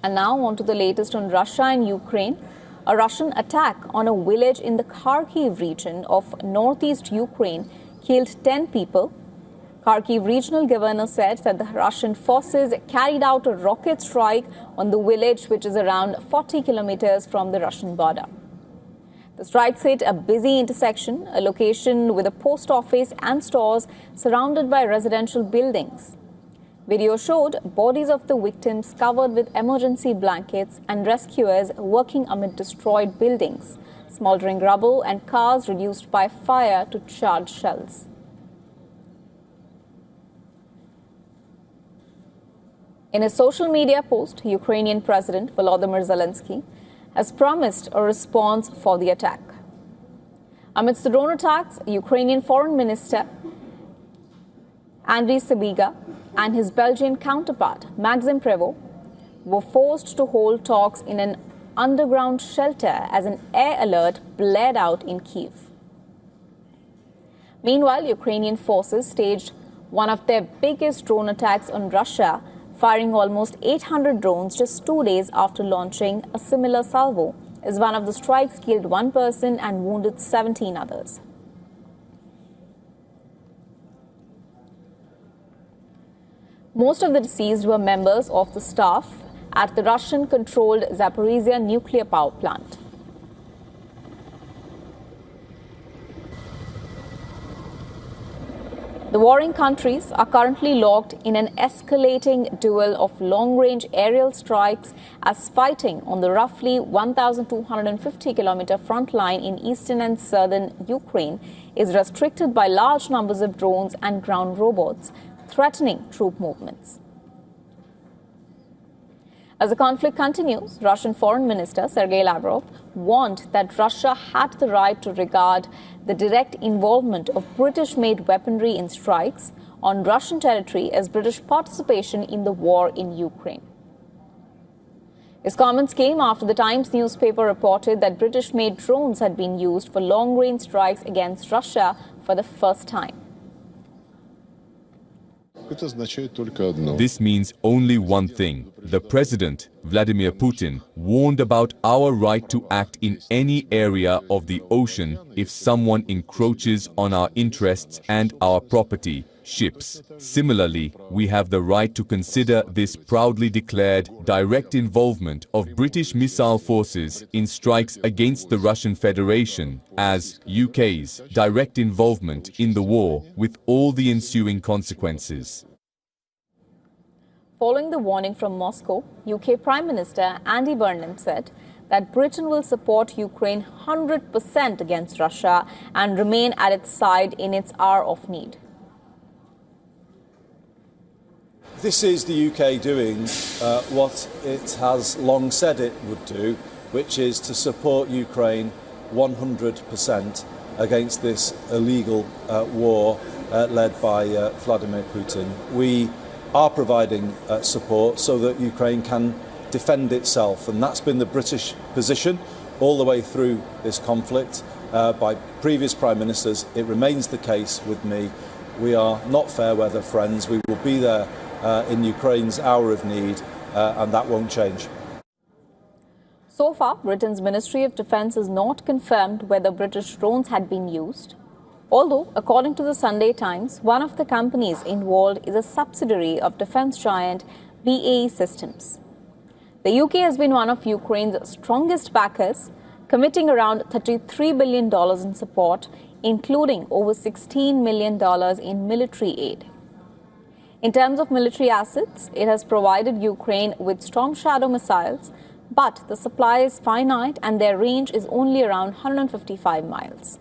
And now on to the latest on Russia and Ukraine. A Russian attack on a village in the Kharkiv region of northeast Ukraine killed 10 people. Kharkiv regional governor said that the Russian forces carried out a rocket strike on the village, which is around 40 kilometers from the Russian border. The strikes hit a busy intersection, a location with a post office and stores surrounded by residential buildings. Video showed bodies of the victims covered with emergency blankets and rescuers working amid destroyed buildings, smoldering rubble and cars reduced by fire to charred shells. In a social media post, Ukrainian President Volodymyr Zelensky has promised a response for the attack. Amidst the drone attacks, Ukrainian Foreign Minister Andriy Sybiga and his Belgian counterpart, Maxime Prévost, were forced to hold talks in an underground shelter as an air alert blared out in Kyiv. Meanwhile, Ukrainian forces staged one of their biggest drone attacks on Russia, firing almost 800 drones just 2 days after launching a similar salvo, as one of the strikes killed one person and wounded 17 others. Most of the deceased were members of the staff at the Russian-controlled Zaporizhzhia nuclear power plant. The warring countries are currently locked in an escalating duel of long-range aerial strikes as fighting on the roughly 1,250-kilometer front line in eastern and southern Ukraine is restricted by large numbers of drones and ground robots, threatening troop movements. As the conflict continues, Russian Foreign Minister Sergei Lavrov warned that Russia had the right to regard the direct involvement of British-made weaponry in strikes on Russian territory as British participation in the war in Ukraine. His comments came after the Times newspaper reported that British-made drones had been used for long-range strikes against Russia for the first time. This means only one thing. The President, Vladimir Putin, warned about our right to act in any area of the ocean if someone encroaches on our interests and our property, ships. Similarly, we have the right to consider this proudly declared direct involvement of British missile forces in strikes against the Russian Federation as UK's direct involvement in the war with all the ensuing consequences. Following the warning from Moscow, UK Prime Minister Andy Burnham said that Britain will support Ukraine 100% against Russia and remain at its side in its hour of need. This is the UK doing what it has long said it would do, which is to support Ukraine 100% against this illegal war led by Vladimir Putin. We are providing support so that Ukraine can defend itself, and that's been the British position all the way through this conflict by previous Prime Ministers. It remains the case with me. We are not fair weather friends. We will be there in Ukraine's hour of need, and that won't change. So far, Britain's Ministry of Defence has not confirmed whether British drones had been used. Although, according to the Sunday Times, one of the companies involved is a subsidiary of defence giant BAE Systems. The UK has been one of Ukraine's strongest backers, committing around $33 billion in support, including over $16 million in military aid. In terms of military assets, it has provided Ukraine with Storm Shadow missiles, but the supply is finite and their range is only around 155 miles.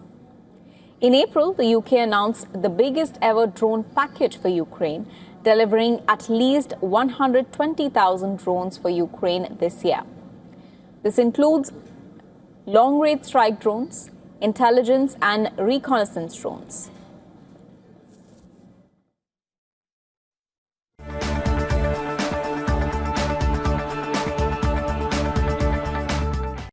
In April, the UK announced the biggest ever drone package for Ukraine, delivering at least 120,000 drones for Ukraine this year. This includes long-range strike drones, intelligence and reconnaissance drones.